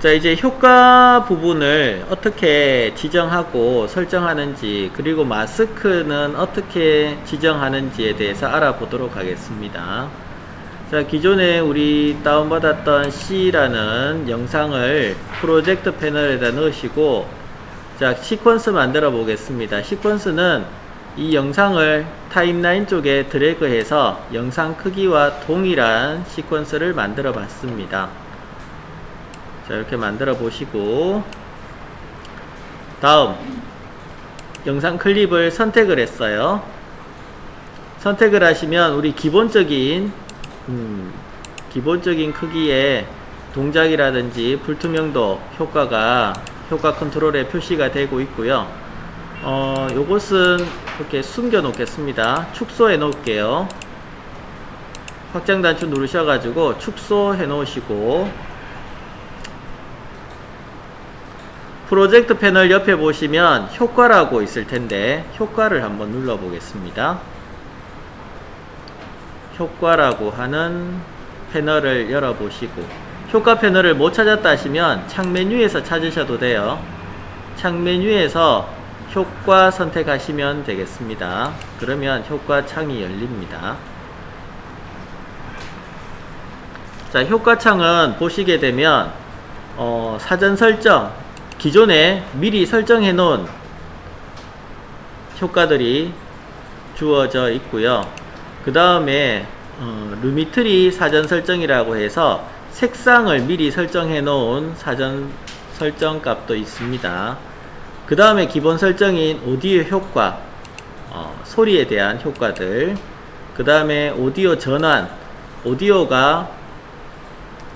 자, 이제 효과 부분을 어떻게 지정하고 설정하는지, 그리고 마스크는 어떻게 지정하는지에 대해서 알아보도록 하겠습니다. 자, 기존에 우리 다운받았던 C라는 영상을 프로젝트 패널에다 넣으시고, 자, 시퀀스 만들어 보겠습니다. 시퀀스는 이 영상을 타임라인 쪽에 드래그해서 영상 크기와 동일한 시퀀스를 만들어 봤습니다. 자, 이렇게 만들어 보시고, 다음 영상 클립을 선택을 했어요. 선택을 하시면 우리 기본적인 크기의 동작이라든지 불투명도 효과 컨트롤에 표시가 되고 있고요. 요것은 이렇게 숨겨 놓겠습니다. 축소해 놓을게요. 확장 단추 누르셔가지고 축소해 놓으시고, 프로젝트 패널 옆에 보시면 효과라고 있을 텐데 효과를 한번 눌러 보겠습니다. 효과라고 하는 패널을 열어 보시고, 효과 패널을 못 찾았다 하시면 창 메뉴에서 찾으셔도 돼요. 창 메뉴에서 효과 선택하시면 되겠습니다. 그러면 효과 창이 열립니다. 자, 효과 창은 보시게 되면 사전 설정, 기존에 미리 설정해 놓은 효과들이 주어져 있고요. 그 다음에 루미트리 사전 설정이라고 해서 색상을 미리 설정해 놓은 사전 설정 값도 있습니다. 그 다음에 기본 설정인 오디오 효과, 소리에 대한 효과들, 그 다음에 오디오 전환, 오디오가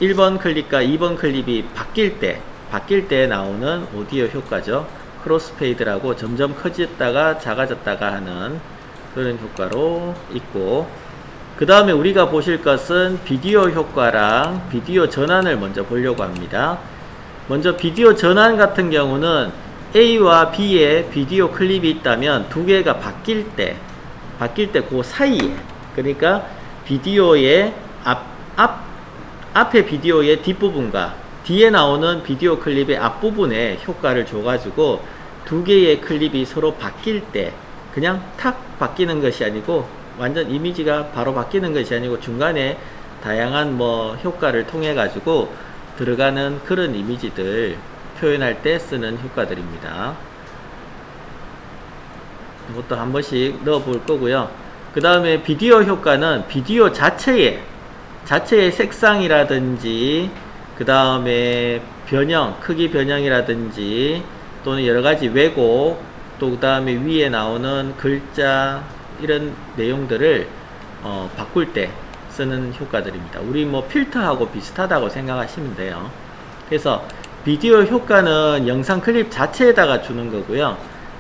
1번 클립과 2번 클립이 바뀔 때 나오는 오디오 효과죠. 크로스페이드라고 점점 커졌다가 작아졌다가 하는 그런 효과로 있고, 그 다음에 우리가 보실 것은 비디오 효과랑 비디오 전환을 먼저 보려고 합니다. 먼저 비디오 전환 같은 경우는 A와 B에 비디오 클립이 있다면 두 개가 바뀔 때 그 사이에, 그러니까 비디오의 앞에 비디오의 뒷부분과 뒤에 나오는 비디오 클립의 앞부분에 효과를 줘가지고 두 개의 클립이 서로 바뀔 때, 그냥 탁 바뀌는 것이 아니고 완전 이미지가 바로 바뀌는 것이 아니고 중간에 다양한 효과를 통해 가지고 들어가는 그런 이미지들 표현할 때 쓰는 효과들입니다. 이것도 한 번씩 넣어 볼 거고요. 그 다음에 비디오 효과는 비디오 자체의 색상이라든지, 그 다음에 크기 변형이라든지, 또는 여러가지 왜곡, 또 그 다음에 위에 나오는 글자, 이런 내용들을 바꿀 때 쓰는 효과들입니다. 우리 필터하고 비슷하다고 생각하시면 돼요. 그래서 비디오 효과는 영상 클립 자체에다가 주는 거고요.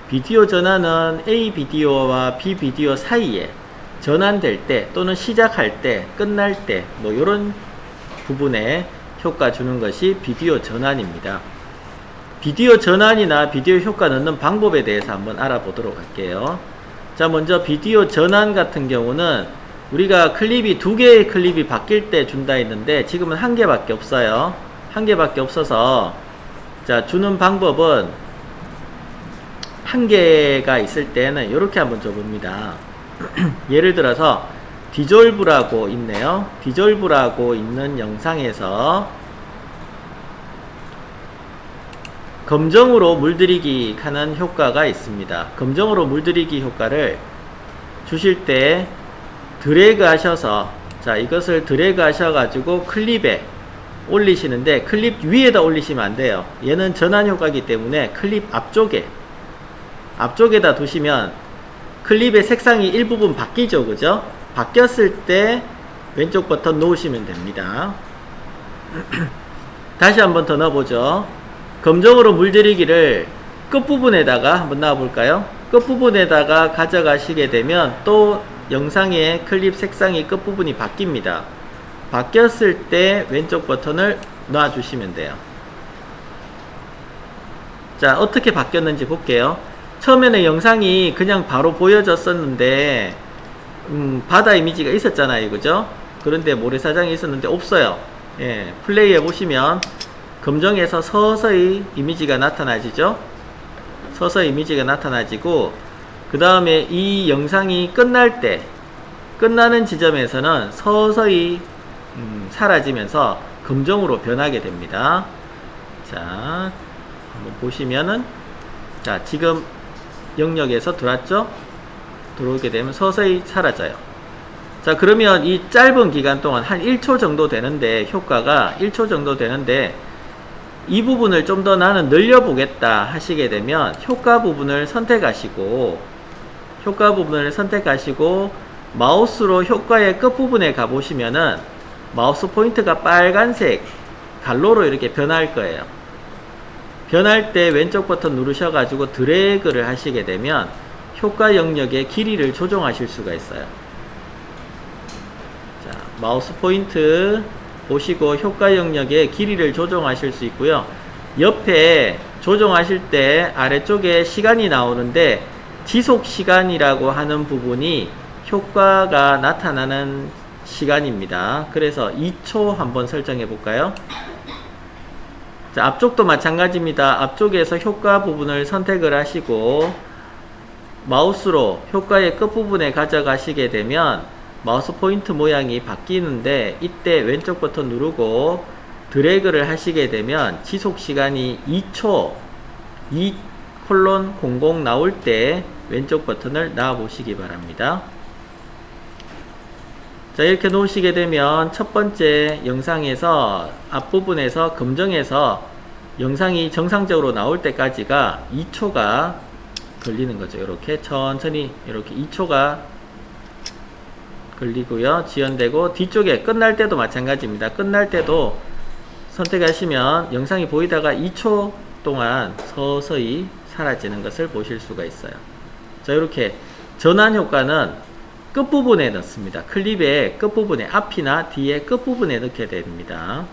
비디오 전환은 A 비디오와 B 비디오 사이에 전환될 때, 또는 시작할 때, 끝날 때, 요런 부분에 효과 주는 것이 비디오 전환입니다. 비디오 전환이나 비디오 효과 넣는 방법에 대해서 한번 알아보도록 할게요. 자, 먼저 비디오 전환 같은 경우는 우리가 클립이 두 개의 클립이 바뀔 때 준다 했는데 지금은 한 개밖에 없어요. 한 개밖에 없어서, 자, 주는 방법은 한 개가 있을 때는 이렇게 한번 줘봅니다. 예를 들어서 디졸브라고 있네요. 디졸브라고 있는 영상에서 검정으로 물들이기 하는 효과가 있습니다. 검정으로 물들이기 효과를 주실 때 드래그 하셔서, 자, 이것을 드래그 하셔가지고 클립에 올리시는데 클립 위에다 올리시면 안 돼요. 얘는 전환 효과이기 때문에 클립 앞쪽에다 두시면 클립의 색상이 일부분 바뀌죠, 그죠? 바뀌었을 때 왼쪽 버튼 놓으시면 됩니다. 다시 한번 더 넣어보죠. 검정으로 물들이기를 끝부분에다가 한번 놔볼까요? 끝부분에다가 가져가시게 되면 또 영상의 클립 색상이 끝부분이 바뀝니다. 바뀌었을 때 왼쪽 버튼을 놔주시면 돼요. 자, 어떻게 바뀌었는지 볼게요. 처음에는 영상이 그냥 바로 보여졌었는데 바다 이미지가 있었잖아요, 그죠? 그런데 모래사장이 있었는데 없어요. 예, 플레이 해보시면 검정에서 서서히 이미지가 나타나지죠. 서서히 이미지가 나타나지고, 그 다음에 이 영상이 끝날 때, 끝나는 지점에서는 서서히 사라지면서 검정으로 변하게 됩니다. 자, 한번 보시면은, 자, 지금 영역에서 들어왔죠? 들어오게 되면 서서히 사라져요. 자, 그러면 이 짧은 기간 동안 한 1초 정도 되는데, 효과가 1초 정도 되는데, 이 부분을 좀 더 나는 늘려보겠다 하시게 되면 효과 부분을 선택하시고 마우스로 효과의 끝부분에 가보시면은 마우스 포인트가 빨간색 갈로로 이렇게 변할 거예요. 변할 때 왼쪽 버튼 누르셔가지고 드래그를 하시게 되면 효과 영역의 길이를 조정하실 수가 있어요. 자, 마우스 포인트 보시고 효과 영역의 길이를 조정하실 수 있고요. 옆에 조정하실 때 아래쪽에 시간이 나오는데 지속 시간이라고 하는 부분이 효과가 나타나는 시간입니다. 그래서 2초 한번 설정해 볼까요? 자, 앞쪽도 마찬가지입니다. 앞쪽에서 효과 부분을 선택을 하시고 마우스로 효과의 끝부분에 가져가시게 되면 마우스 포인트 모양이 바뀌는데, 이때 왼쪽 버튼 누르고 드래그를 하시게 되면 지속 시간이 2초 2:00 나올 때 왼쪽 버튼을 놔 보시기 바랍니다. 자, 이렇게 놓으시게 되면 첫 번째 영상에서 앞부분에서 검정에서 영상이 정상적으로 나올 때까지가 2초가 걸리는 거죠. 이렇게 천천히 이렇게 2초가 걸리고요. 지연되고, 뒤쪽에 끝날 때도 마찬가지입니다. 끝날 때도 선택하시면 영상이 보이다가 2초 동안 서서히 사라지는 것을 보실 수가 있어요. 자, 이렇게 전환 효과는 끝부분에 넣습니다. 클립의 끝부분에, 앞이나 뒤에 끝부분에 넣게 됩니다.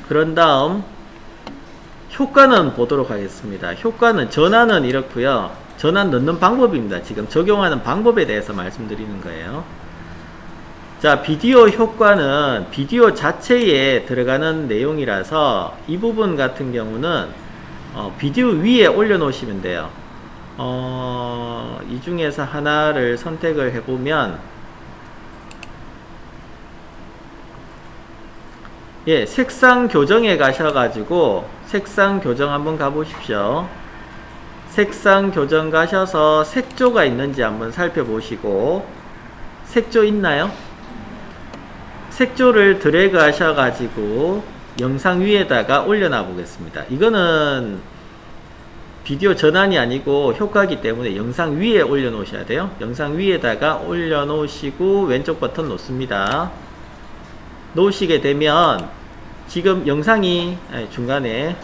그런 다음 효과는 보도록 하겠습니다. 효과는 전환은 이렇고요. 전환 넣는 방법입니다. 지금 적용하는 방법에 대해서 말씀드리는 거예요. 자, 비디오 효과는 비디오 자체에 들어가는 내용이라서 이 부분 같은 경우는 비디오 위에 올려 놓으시면 돼요. 이 중에서 하나를 선택을 해보면, 예, 색상 교정에 가셔가지고 색상 교정 한번 가보십시오. 색상 교정 가셔서 색조가 있는지 한번 살펴보시고, 색조 있나요? 색조를 드래그 하셔가지고 영상 위에다가 올려놔 보겠습니다. 이거는 비디오 전환이 아니고 효과이기 때문에 영상 위에 올려 놓으셔야 돼요. 영상 위에다가 올려 놓으시고 왼쪽 버튼 놓습니다. 놓으시게 되면 지금 영상이 중간에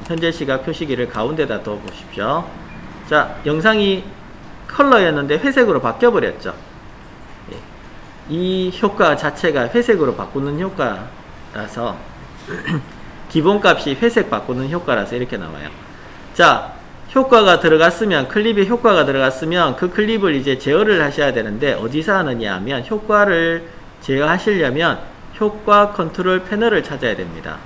현재 시각 표시기를 가운데다 둬 보십시오. 자, 영상이 컬러였는데 회색으로 바뀌어 버렸죠. 이 효과 자체가 회색으로 바꾸는 효과라서 기본값이 회색 바꾸는 효과라서 이렇게 나와요. 자, 효과가 들어갔으면, 클립에 효과가 들어갔으면 그 클립을 이제 제어를 하셔야 되는데 어디서 하느냐 하면, 효과를 제어하시려면 효과 컨트롤 패널을 찾아야 됩니다.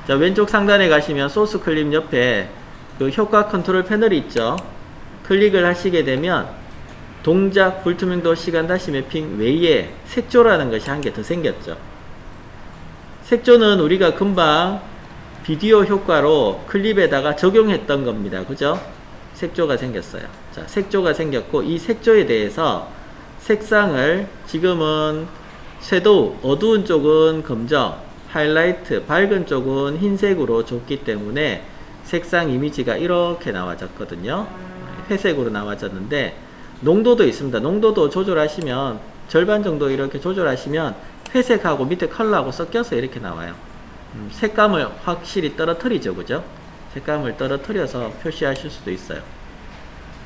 자, 왼쪽 상단에 가시면 소스 클립 옆에 그 효과 컨트롤 패널이 있죠. 클릭을 하시게 되면 동작, 불투명도, 시간 다시 매핑 외에 색조라는 것이 한 개 더 생겼죠. 색조는 우리가 금방 비디오 효과로 클립에다가 적용했던 겁니다. 그죠? 색조가 생겼어요. 자, 색조가 생겼고, 이 색조에 대해서 색상을 지금은 섀도우, 어두운 쪽은 검정, 하이라이트, 밝은 쪽은 흰색으로 줬기 때문에 색상 이미지가 이렇게 나와졌거든요. 회색으로 나와졌는데, 농도도 있습니다. 농도도 조절하시면, 절반 정도 이렇게 조절하시면 회색하고 밑에 컬러하고 섞여서 이렇게 나와요. 색감을 확실히 떨어뜨리죠. 그죠? 색감을 떨어뜨려서 표시하실 수도 있어요.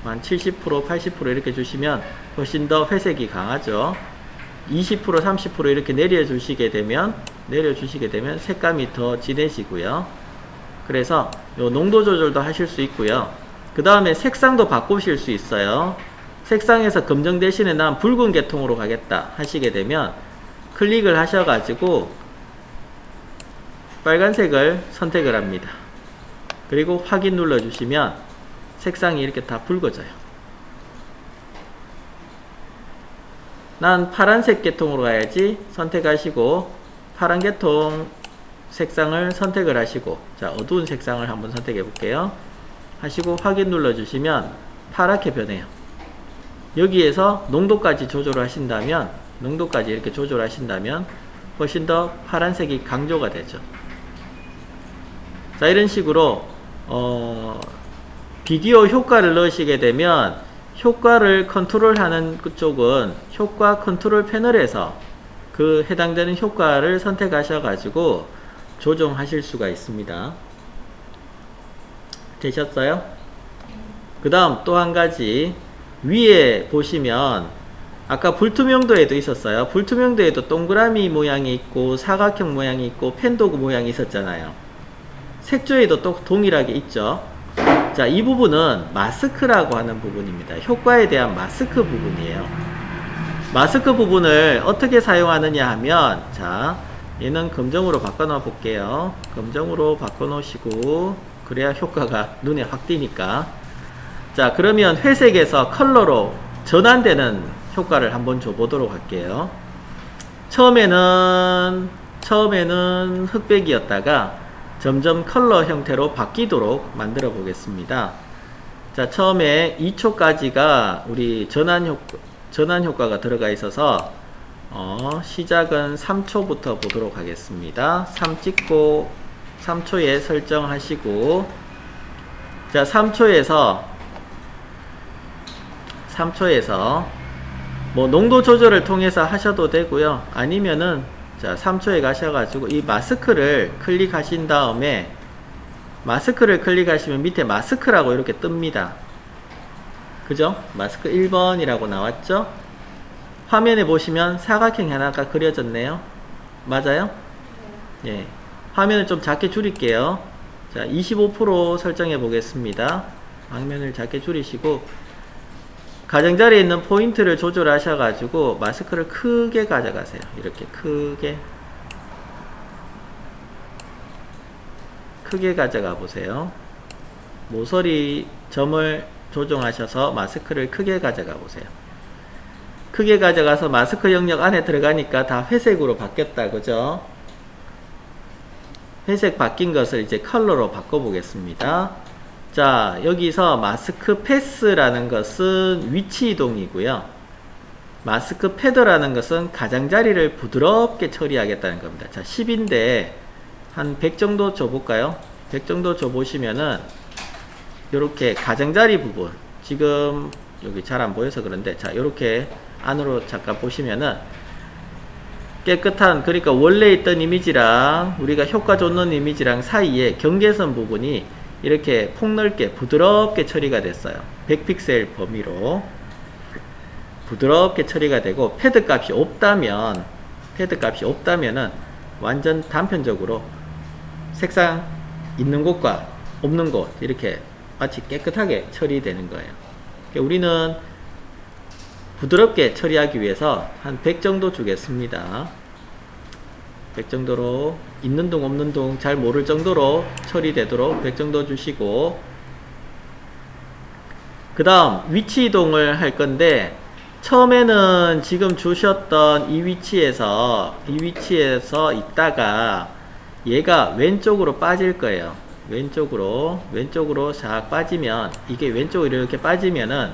한 70%, 80% 이렇게 주시면 훨씬 더 회색이 강하죠. 20%, 30% 이렇게 내려주시게 되면 색감이 더 진해지고요. 그래서 요 농도 조절도 하실 수 있고요. 그 다음에 색상도 바꾸실 수 있어요. 색상에서 검정 대신에 난 붉은 계통으로 가겠다 하시게 되면 클릭을 하셔가지고 빨간색을 선택을 합니다. 그리고 확인 눌러주시면 색상이 이렇게 다 붉어져요. 난 파란색 계통으로 가야지 선택하시고 파란 계통 색상을 선택을 하시고, 자, 어두운 색상을 한번 선택해 볼게요. 하시고 확인 눌러주시면 파랗게 변해요. 여기에서 농도까지 조절하신다면, 농도까지 이렇게 조절하신다면 훨씬 더 파란색이 강조가 되죠. 자, 이런 식으로 비디오 효과를 넣으시게 되면 효과를 컨트롤하는 그쪽은 효과 컨트롤 패널에서 그 해당되는 효과를 선택하셔 가지고 조정하실 수가 있습니다. 되셨어요? 그 다음 또 한 가지, 위에 보시면 아까 불투명도에도 있었어요. 불투명도에도 동그라미 모양이 있고 사각형 모양이 있고 펜도그 모양이 있었잖아요. 색조에도 또 동일하게 있죠. 자, 이 부분은 마스크라고 하는 부분입니다. 효과에 대한 마스크 부분이에요. 마스크 부분을 어떻게 사용하느냐 하면, 자, 얘는 검정으로 바꿔 놓아 볼게요. 검정으로 바꿔 놓으시고, 그래야 효과가 눈에 확 띄니까. 자, 그러면 회색에서 컬러로 전환되는 효과를 한번 줘 보도록 할게요. 처음에는 흑백이었다가 점점 컬러 형태로 바뀌도록 만들어 보겠습니다. 자, 처음에 2초까지가 우리 전환 효과가 들어가 있어서 시작은 3초부터 보도록 하겠습니다. 3 찍고 3초에 설정하시고, 자, 3초에서 뭐 농도 조절을 통해서 하셔도 되고요. 아니면은 자, 3초에 가셔가지고 이 마스크를 클릭하신 다음에, 마스크를 클릭하시면 밑에 마스크라고 이렇게 뜹니다. 그죠? 마스크 1번이라고 나왔죠? 화면에 보시면 사각형이 하나가 그려졌네요. 맞아요? 예. 화면을 좀 작게 줄일게요. 자, 25% 설정해 보겠습니다. 화면을 작게 줄이시고, 가장자리에 있는 포인트를 조절하셔가지고 마스크를 크게 가져가세요. 이렇게 크게 가져가 보세요. 모서리 점을 조정하셔서 마스크를 크게 가져가 보세요. 크게 가져가서 마스크 영역 안에 들어가니까 다 회색으로 바뀌었다, 그죠? 회색 바뀐 것을 이제 컬러로 바꿔 보겠습니다. 자, 여기서 마스크 패스라는 것은 위치 이동이고요. 마스크 패더라는 것은 가장자리를 부드럽게 처리하겠다는 겁니다. 자, 10인데 한 100 정도 줘볼까요? 100 정도 줘보시면은 요렇게 가장자리 부분, 지금 여기 잘 안 보여서 그런데, 자, 요렇게 안으로 잠깐 보시면은 깨끗한, 그러니까 원래 있던 이미지랑 우리가 효과 줬는 이미지랑 사이에 경계선 부분이 이렇게 폭넓게 부드럽게 처리가 됐어요. 100픽셀 범위로 부드럽게 처리가 되고, 패드 값이 없다면은 완전 단편적으로 색상 있는 곳과 없는 곳 이렇게 마치 깨끗하게 처리되는 거예요. 그러니까 우리는 부드럽게 처리하기 위해서 한 100 정도 주겠습니다. 100 정도로, 있는 둥 없는 둥 잘 모를 정도로 처리되도록 100 정도 주시고, 그 다음 위치 이동을 할 건데, 처음에는 지금 주셨던 이 위치에서 있다가 얘가 왼쪽으로 빠질 거예요. 왼쪽으로 싹 빠지면, 이게 왼쪽으로 이렇게 빠지면은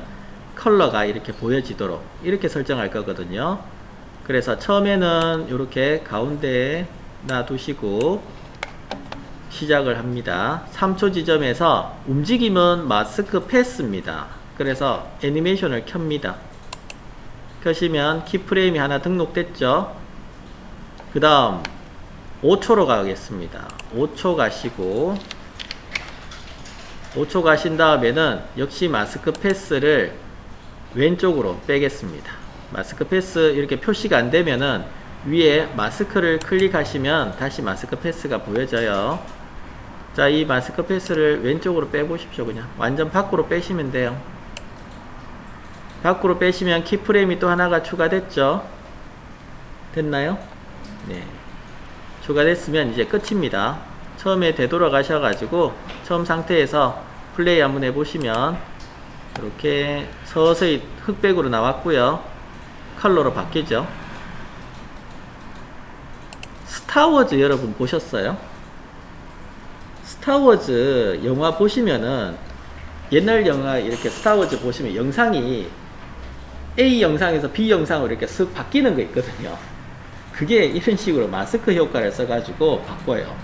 컬러가 이렇게 보여지도록 이렇게 설정할 거거든요. 그래서 처음에는 이렇게 가운데에 놔두시고 시작을 합니다. 3초 지점에서 움직임은 마스크 패스입니다. 그래서 애니메이션을 켭니다. 켜시면 키프레임이 하나 등록됐죠. 그 다음 5초로 가겠습니다. 5초 가시고, 5초 가신 다음에는 역시 마스크 패스를 왼쪽으로 빼겠습니다. 마스크 패스 이렇게 표시가 안 되면은 위에 마스크를 클릭하시면 다시 마스크 패스가 보여져요. 자, 이 마스크 패스를 왼쪽으로 빼보십시오. 그냥 완전 밖으로 빼시면 돼요. 밖으로 빼시면 키프레임이 또 하나가 추가됐죠. 됐나요? 네. 추가됐으면 이제 끝입니다. 처음에 되돌아가셔가지고 처음 상태에서 플레이 한번 해보시면 이렇게 서서히 흑백으로 나왔고요. 컬러로 바뀌죠. 스타워즈 여러분 보셨어요? 스타워즈 영화 보시면은 옛날 영화 이렇게 스타워즈 보시면 영상이 A 영상에서 B 영상으로 이렇게 쓱 바뀌는 거 있거든요. 그게 이런 식으로 마스크 효과를 써가지고 바꿔요.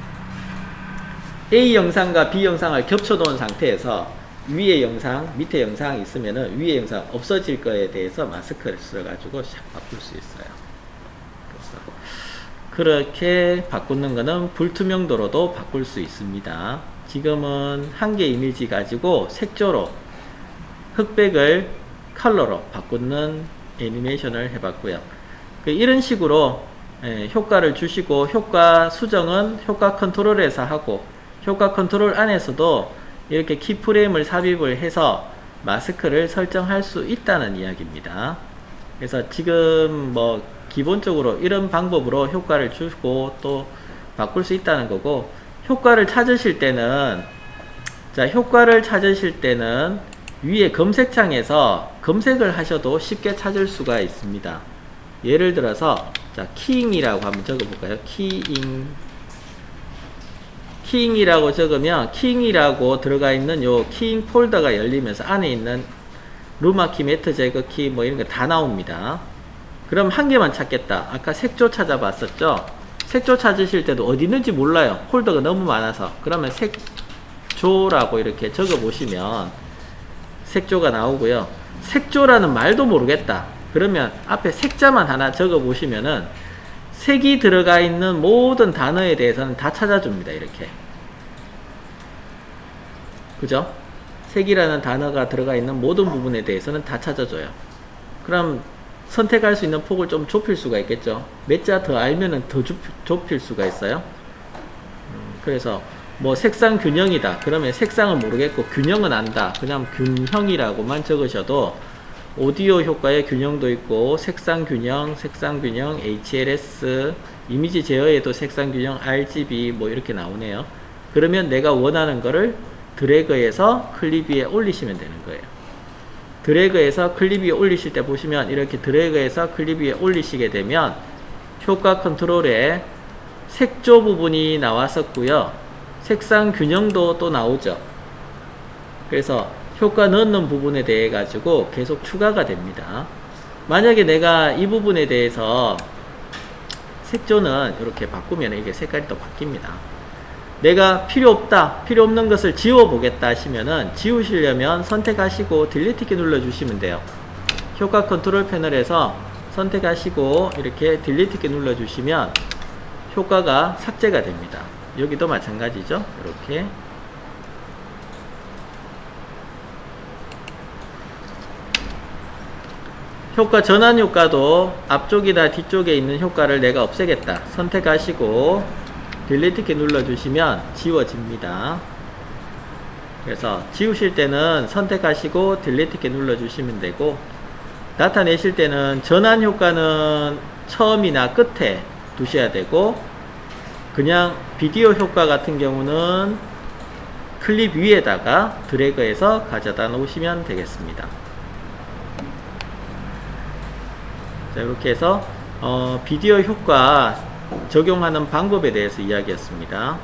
A 영상과 B 영상을 겹쳐 놓은 상태에서 위에 영상, 밑에 영상이 있으면은 위에 영상 없어질 거에 대해서 마스크를 써가지고 샥 바꿀 수 있어요. 그래서 그렇게 바꾸는 거는 불투명도로도 바꿀 수 있습니다. 지금은 한 개 이미지 가지고 색조로 흑백을 컬러로 바꾸는 애니메이션을 해봤고요. 이런 식으로 효과를 주시고 효과 수정은 효과 컨트롤에서 하고 효과 컨트롤 안에서도 이렇게 키프레임을 삽입을 해서 마스크를 설정할 수 있다는 이야기입니다. 그래서 지금 뭐 기본적으로 이런 방법으로 효과를 주고 또 바꿀 수 있다는 거고, 효과를 찾으실 때는 위에 검색창에서 검색을 하셔도 쉽게 찾을 수가 있습니다. 예를 들어서 키잉이라고 한번 적어볼까요? 키잉이라고 적으면 키잉이라고 들어가 있는 요 키잉 폴더가 열리면서 안에 있는 루마키, 매트 제거키 뭐 이런 거 다 나옵니다. 그럼 한 개만 찾겠다. 아까 색조 찾아봤었죠? 색조 찾으실 때도 어디 있는지 몰라요. 폴더가 너무 많아서. 그러면 색조라고 이렇게 적어 보시면 색조가 나오고요. 색조라는 말도 모르겠다. 그러면 앞에 색자만 하나 적어 보시면은 색이 들어가 있는 모든 단어에 대해서는 다 찾아줍니다. 이렇게. 그죠? 색이라는 단어가 들어가 있는 모든 부분에 대해서는 다 찾아줘요. 그럼 선택할 수 있는 폭을 좀 좁힐 수가 있겠죠. 몇 자 더 알면은 더 좁힐 수가 있어요. 그래서 뭐 색상 균형이다. 그러면 색상은 모르겠고 균형은 안다. 그냥 균형이라고만 적으셔도 오디오 효과의 균형도 있고 색상 균형, HLS, 이미지 제어에도 색상 균형, RGB 뭐 이렇게 나오네요. 그러면 내가 원하는 거를 드래그해서 클립 위에 올리시면 되는 거예요. 드래그해서 클립 위에 올리실 때 보시면 이렇게 드래그해서 클립 위에 올리시게 되면 효과 컨트롤에 색조 부분이 나왔었고요. 색상 균형도 또 나오죠. 그래서 효과 넣는 부분에 대해 가지고 계속 추가가 됩니다. 만약에 내가 이 부분에 대해서 색조는 이렇게 바꾸면 이게 색깔이 또 바뀝니다. 내가 필요 없다, 필요 없는 것을 지워 보겠다 하시면은 지우시려면 선택하시고 딜리트 키 눌러 주시면 돼요. 효과 컨트롤 패널에서 선택하시고 이렇게 딜리트 키 눌러 주시면 효과가 삭제가 됩니다. 여기도 마찬가지죠. 이렇게 효과 전환 효과도 앞쪽이나 뒤쪽에 있는 효과를 내가 없애겠다 선택하시고 딜리트 키 눌러주시면 지워집니다. 그래서 지우실 때는 선택하시고 딜리트 키 눌러주시면 되고, 나타내실 때는 전환 효과는 처음이나 끝에 두셔야 되고, 그냥 비디오 효과 같은 경우는 클립 위에다가 드래그해서 가져다 놓으시면 되겠습니다. 자, 이렇게 해서 비디오 효과 적용하는 방법에 대해서 이야기했습니다.